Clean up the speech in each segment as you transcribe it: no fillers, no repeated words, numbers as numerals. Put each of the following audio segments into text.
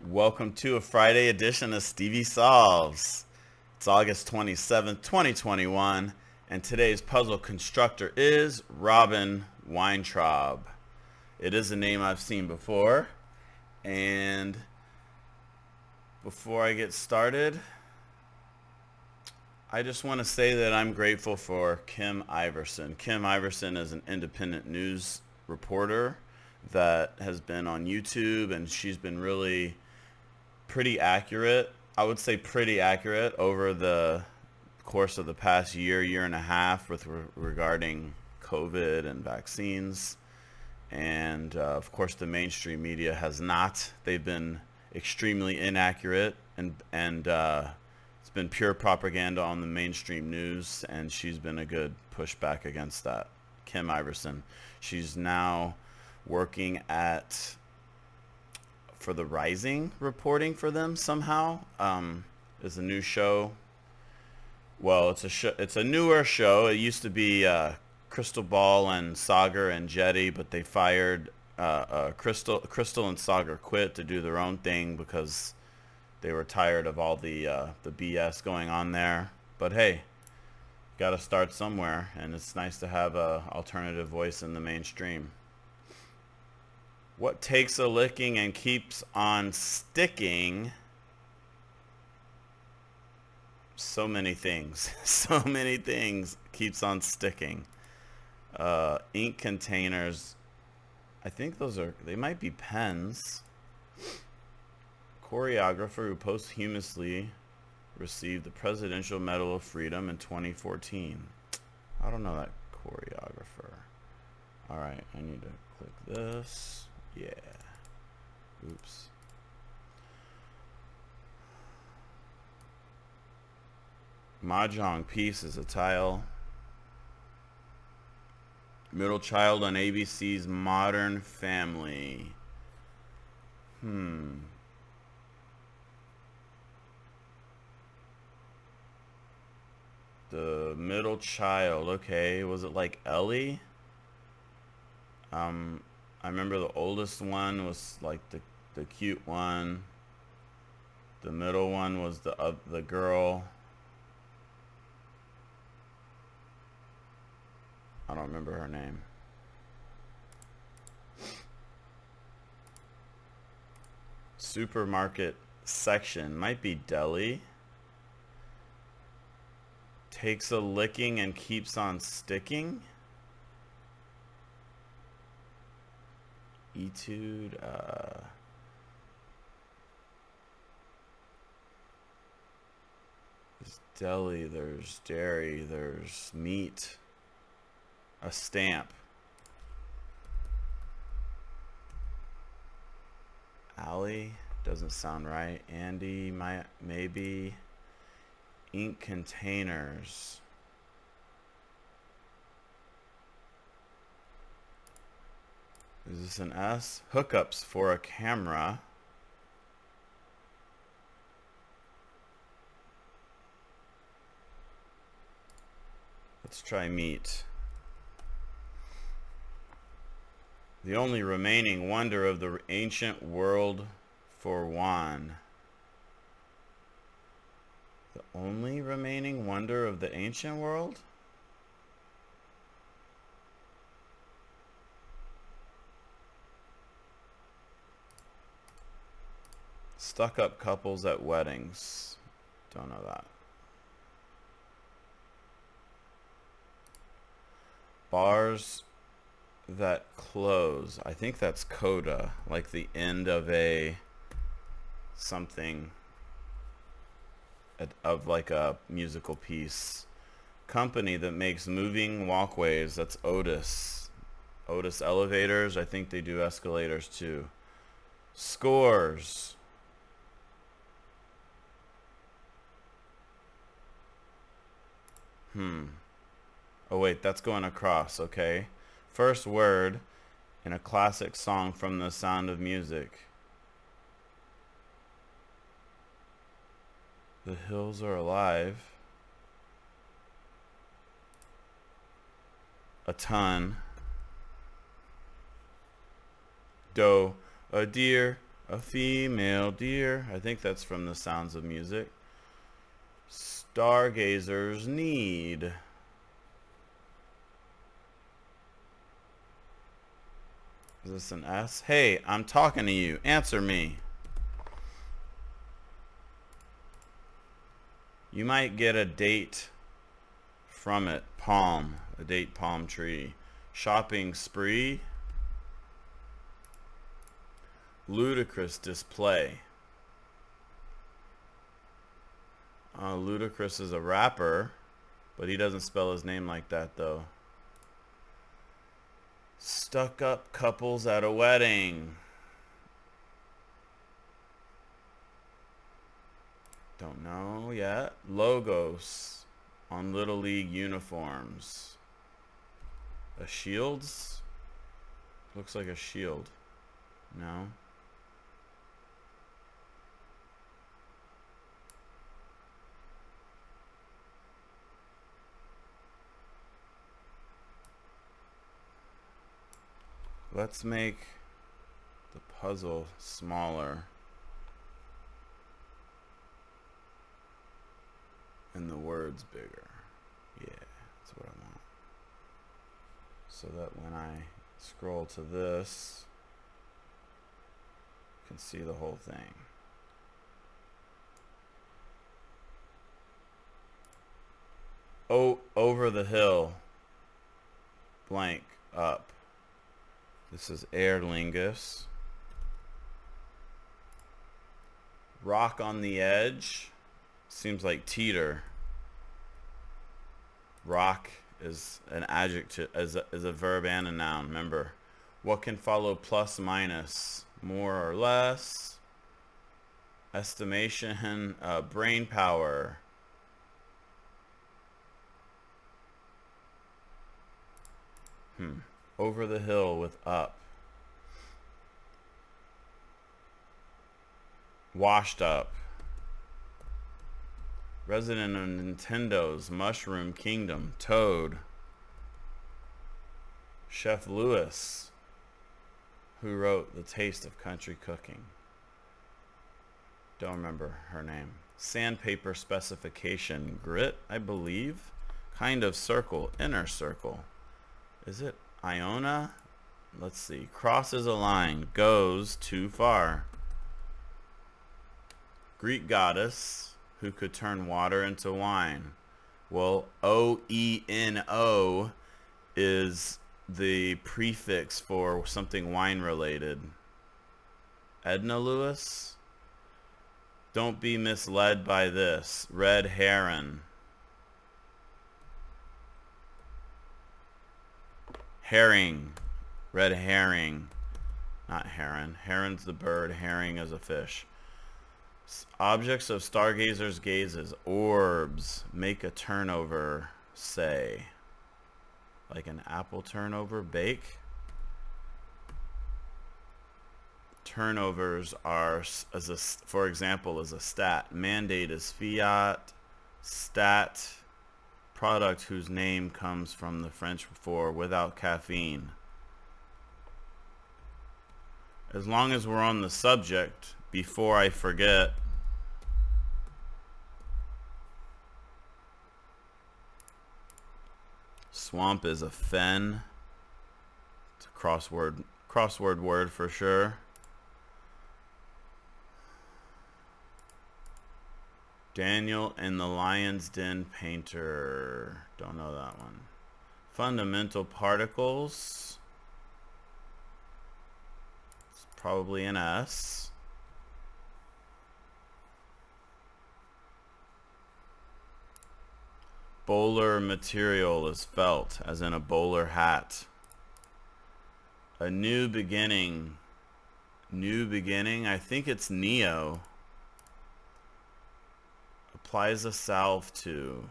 Welcome to a Friday edition of Stevie Solves. It's August 27th, 2021, and today's puzzle constructor is Robyn Weintraub. It is a name I've seen before, and before I get started, I just want to say that I'm grateful for Kim Iverson. Kim Iverson is an independent news reporter that has been on YouTube, and she's been really pretty accurate. I would say pretty accurate over the course of the past year and a half regarding COVID and vaccines. And of course the mainstream media has not. They've been extremely inaccurate, and it's been pure propaganda on the mainstream news, and she's been a good pushback against that. Kim Iverson. She's now working for the Rising, reporting for them somehow. Is a new show. Well, it's a newer show. It used to be Crystal Ball and Sagar and Jetty, but they fired Crystal and Sagar quit to do their own thing because they were tired of all the BS going on there. But hey, got to start somewhere, and it's nice to have a alternative voice in the mainstream. What takes a licking and keeps on sticking? So many things. So many things keeps on sticking. Ink containers. I think they might be pens. Choreographer who posthumously received the Presidential Medal of Freedom in 2014. I don't know that choreographer. Alright, I need to click this. Yeah. Oops. Mahjong piece is a tile. Middle child on ABC's Modern Family. The middle child. Okay, was it like Ellie? I remember the oldest one was like the cute one. The middle one was the girl. I don't remember her name. Supermarket section might be deli. Takes a licking and keeps on sticking. Etude. There's deli, there's dairy, there's meat. A stamp. Allie doesn't sound right. Andy, maybe. Ink containers. Is this an S? Hookups for a camera. Let's try meat. The only remaining wonder of the ancient world for Juan. The only remaining wonder of the ancient world? Stuck-up couples at weddings. Don't know that. Bars that close. I think that's coda, like the end of a something of like a musical piece. Company that makes moving walkways. That's Otis. Otis Elevators. I think they do escalators too. Scores. Oh wait, that's going across. Okay. First word in a classic song from The Sound of Music. The hills are alive. A ton. Doe, a deer, A female deer. I think that's from The Sounds of Music. Stargazers need. Is this an S? Hey, I'm talking to you. Answer me. You might get a date from it. Palm. A date palm tree. Shopping spree. Ludicrous display. Ludacris is a rapper, but he doesn't spell his name like that though. Stuck up couples at a wedding. Don't know yet. Logos on Little League uniforms. A shields? Looks like a shield. No. Let's make the puzzle smaller and the words bigger. Yeah, that's what I want. So that when I scroll to this, you can see the whole thing. Oh, over the hill, blank, up. This is Aer Lingus. Rock on the edge. Seems like teeter. Rock is an adjective, is a verb and a noun. Remember, what can follow plus minus? More or less. Estimation. Brain power. Over the hill with up. Washed up. Resident of Nintendo's Mushroom Kingdom. Toad. Chef Lewis, who wrote The Taste of Country Cooking. Don't remember her name. Sandpaper specification. Grit, I believe. Kind of circle. Inner circle. Is it Iona? Let's see. Crosses a line. Goes too far. Greek goddess who could turn water into wine. Well, O-E-N-O is the prefix for something wine related. Edna Lewis? Don't be misled by this. Red heron. Herring. Red herring. Not heron. Heron's the bird. Herring is a fish. Objects of stargazers' gazes. Orbs. Make a turnover. Say. Like an apple turnover. Bake. Turnovers are, for example, as a stat. Mandate is fiat. Stat. Product whose name comes from the French for without caffeine. As long as we're on the subject, before I forget, swamp is a fen. It's a crossword word for sure. Daniel and the Lion's Den painter. Don't know that one. Fundamental particles. It's probably an S. Bowler material is felt, as in a bowler hat. A new beginning. New beginning. I think it's Neo. Applies a salve to.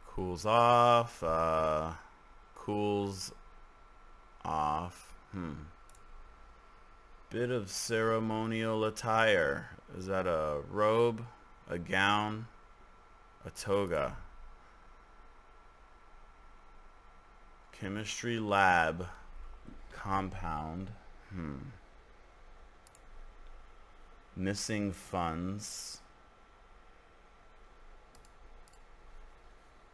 Cools off. Cools off. Bit of ceremonial attire. Is that a robe? A gown? A toga? Chemistry lab compound. Missing funds.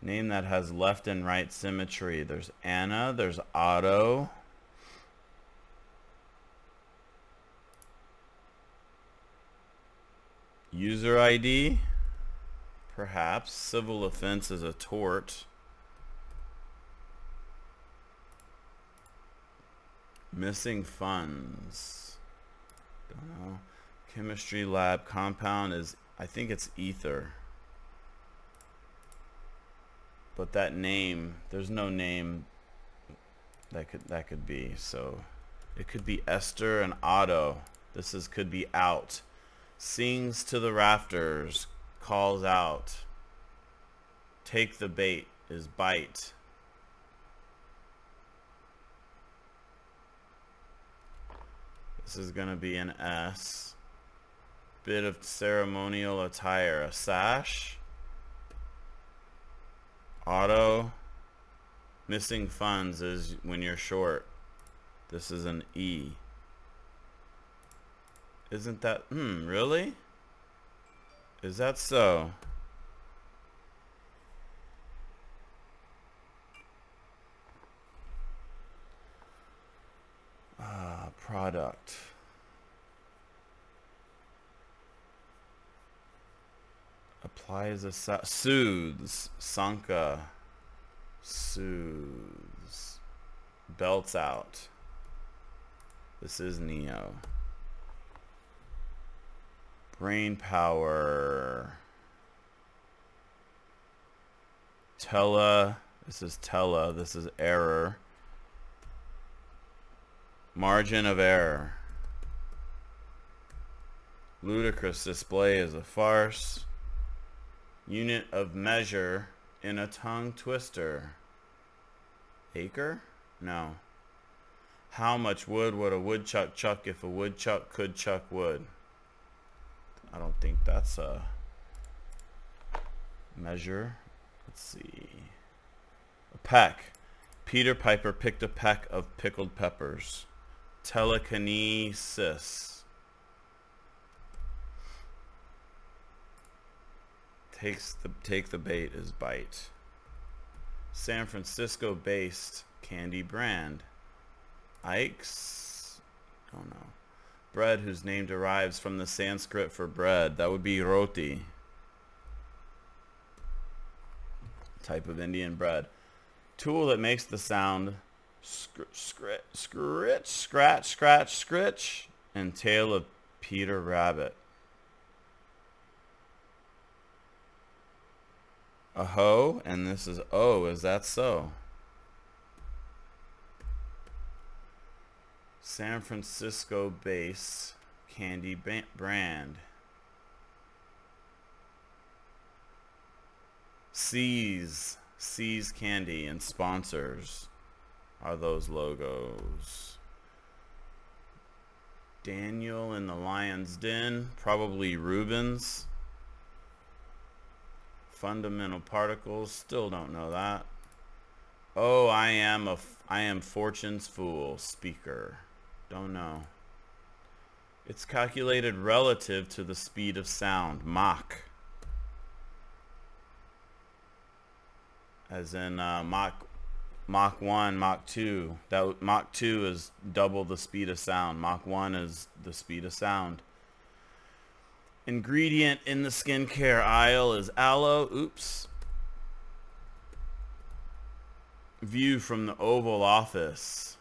Name that has left and right symmetry. There's Anna, there's Otto. User ID? Perhaps. Civil offense is a tort. Missing funds. Don't know. Chemistry lab compound is, I think it's ether. But that name, there's no name that could be. So it could be Esther and Otto. This is could be out. Sings to the rafters, calls out. Take the bait is bite. This is gonna be an S. Bit of ceremonial attire. A sash. Auto. Missing funds is when you're short. This is an E. Isn't that, really? Is that so? Product. Applies a soothes. Sanka. Soothes. Belts out. This is Neo. Brain power. Tella. This is Tella. This is error. Margin of error. Ludicrous display is a farce. Unit of measure in a tongue twister. Acre? No. How much wood would a woodchuck chuck if a woodchuck could chuck wood? I don't think that's a measure. Let's see. A peck. Peter Piper picked a peck of pickled peppers. Telekinesis. Take the bait is bite. San Francisco based candy brand. Ike's? Don't know. Bread whose name derives from the Sanskrit for bread. That would be roti. Type of Indian bread. Tool that makes the sound scritch, scratch, scratch, scritch, and tail of Peter Rabbit. A hoe, and this is O. Is that so? San Francisco base candy brand. C's candy and sponsors are those logos. Daniel in the Lion's Den, probably Rubens. Fundamental particles, still don't know that. Oh, I am Fortune's fool. Speaker, don't know. It's calculated relative to the speed of sound. Mach, as in Mach 1, Mach 2. That Mach 2 is double the speed of sound. Mach 1 is the speed of sound. Ingredient in the skincare aisle is aloe. Oops. View from the Oval Office.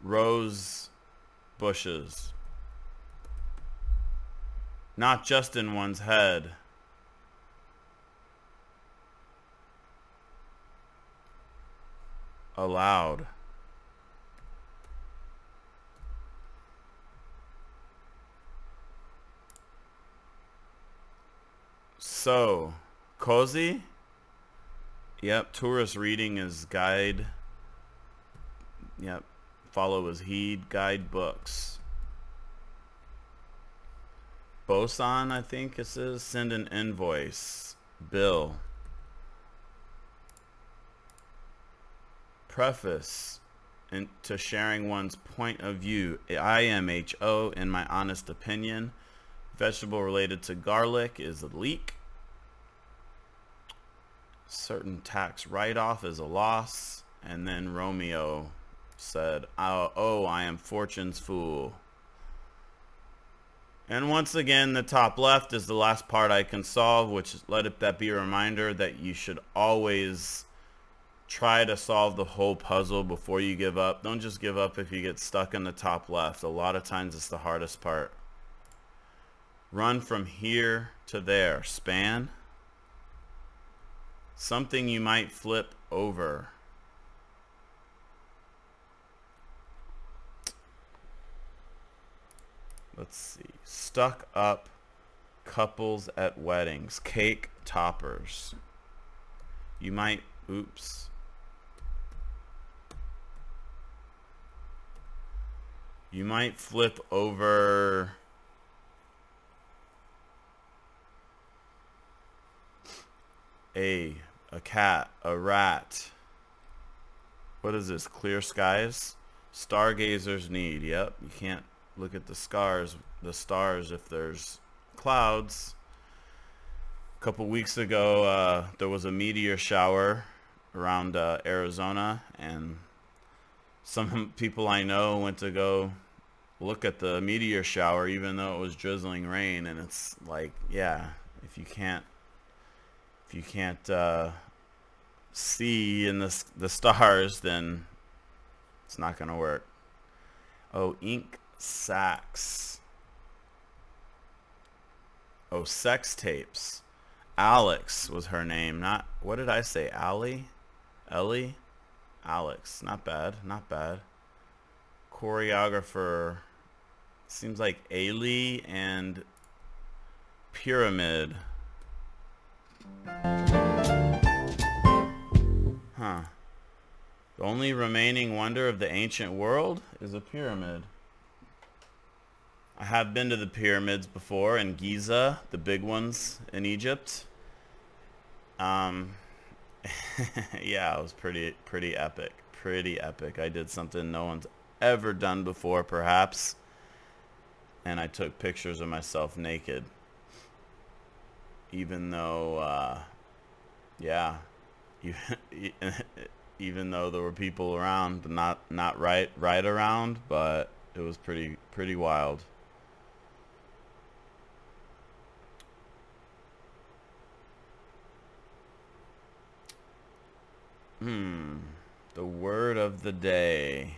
Rose bushes. Not just in one's head. Allowed. So, cozy? Yep, tourist reading is guide. Yep, follow his heed, guide books. Boson, I think it says, send an invoice. Bill. preface to sharing one's point of view. IMHO, in my honest opinion. Vegetable related to garlic is a leek. Certain tax write-off is a loss. And then Romeo said, oh, I am fortune's fool. And once again, the top left is the last part I can solve, which let that be a reminder that you should always try to solve the whole puzzle before you give up. Don't just give up if you get stuck in the top left. A lot of times it's the hardest part. Run from here to there. Span. Something you might flip over. Let's see. Stuck up couples at weddings. Cake toppers. You might, oops. You might flip over a cat, a rat. What is this? Clear skies? Stargazers need. Yep, you can't look at the stars if there's clouds. A couple weeks ago, there was a meteor shower around Arizona, and some people I know went to go look at the meteor shower even though it was drizzling rain. And it's like, yeah, if you can't see in the stars, then it's not gonna work. Oh, ink sacks. Oh, sex tapes. Alex was her name. Not, what did I say? Allie? Ellie? Alex. Not bad. Not bad. Choreographer. Seems like Ailey and Pyramid. Huh. The only remaining wonder of the ancient world is a pyramid. I have been to the pyramids before in Giza, the big ones in Egypt. Yeah, it was pretty epic. Pretty epic. I did something no one's ever done before, perhaps. And I took pictures of myself naked. Even though, yeah, even though there were people around, but not right around, but it was pretty wild. The word of the day.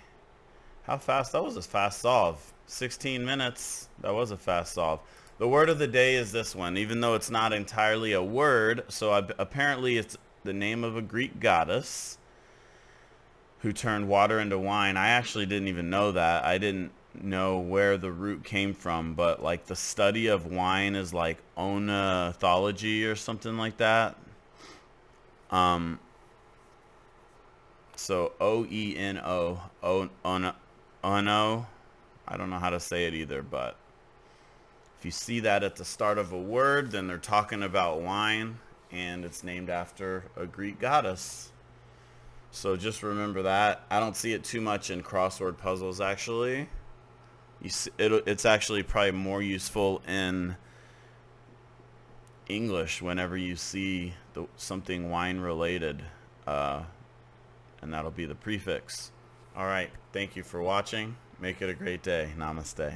How fast? That was a fast solve. 16 minutes. That was a fast solve. The word of the day is this one, even though it's not entirely a word. So apparently it's the name of a Greek goddess who turned water into wine. I actually didn't even know that. I didn't know where the root came from, but like the study of wine is like oenothology or something like that. So O-E-N-O, ono. I don't know how to say it either, but if you see that at the start of a word, then they're talking about wine, and it's named after a Greek goddess. So just remember that. I don't see it too much in crossword puzzles, actually. It's actually probably more useful in English whenever you see something wine related, and that'll be the prefix. All right, thank you for watching. Make it a great day. Namaste.